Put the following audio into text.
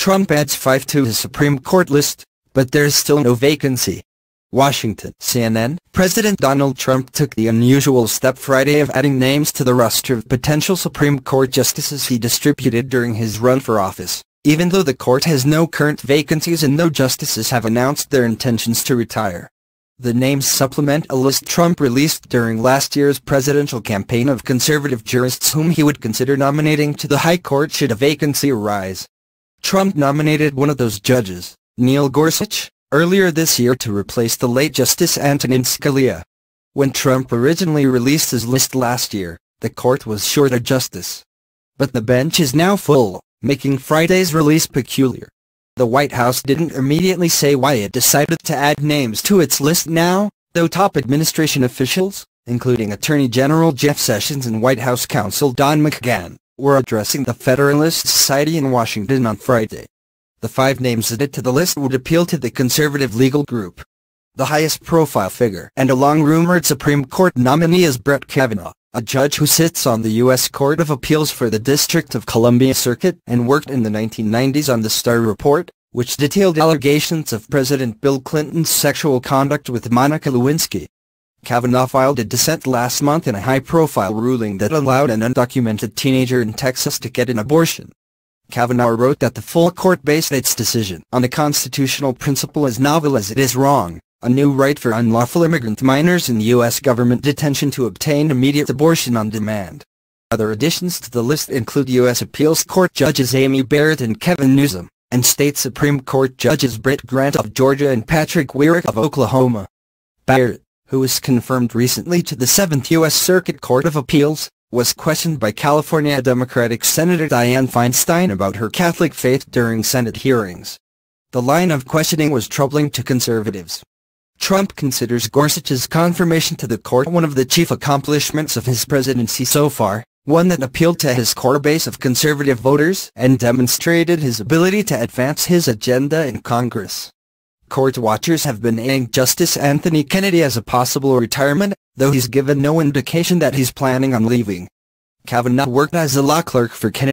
Trump adds 5 to his Supreme Court list, but there's still no vacancy. Washington. CNN. President Donald Trump took the unusual step Friday of adding names to the roster of potential Supreme Court justices he distributed during his run for office, even though the court has no current vacancies and no justices have announced their intentions to retire. The names supplement a list Trump released during last year's presidential campaign of conservative jurists whom he would consider nominating to the High Court should a vacancy arise. Trump nominated one of those judges, Neil Gorsuch, earlier this year to replace the late Justice Antonin Scalia. When Trump originally released his list last year, the court was short a justice. But the bench is now full, making Friday's release peculiar. The White House didn't immediately say why it decided to add names to its list now, though top administration officials, including Attorney General Jeff Sessions and White House counsel Don McGahn, were addressing the Federalist Society in Washington on Friday. The 5 names added to the list would appeal to the conservative legal group. The highest-profile figure and a long-rumored Supreme Court nominee is Brett Kavanaugh, a judge who sits on the U.S. Court of Appeals for the District of Columbia Circuit and worked in the 1990s on the Starr Report, which detailed allegations of President Bill Clinton's sexual conduct with Monica Lewinsky. Kavanaugh filed a dissent last month in a high-profile ruling that allowed an undocumented teenager in Texas to get an abortion. Kavanaugh wrote that the full court based its decision on a constitutional principle as novel as it is wrong, a new right for unlawful immigrant minors in U.S. government detention to obtain immediate abortion on demand. Other additions to the list include U.S. Appeals Court Judges Amy Barrett and Kevin Newsom, and State Supreme Court Judges Brett Grant of Georgia and Patrick Wyrick of Oklahoma. Barrett, who was confirmed recently to the 7th U.S. Circuit Court of Appeals, was questioned by California Democratic Senator Dianne Feinstein about her Catholic faith during Senate hearings. The line of questioning was troubling to conservatives. Trump considers Gorsuch's confirmation to the court one of the chief accomplishments of his presidency so far, one that appealed to his core base of conservative voters and demonstrated his ability to advance his agenda in Congress. Court watchers have been eyeing Justice Anthony Kennedy as a possible retirement, though he's given no indication that he's planning on leaving. Kavanaugh worked as a law clerk for Kennedy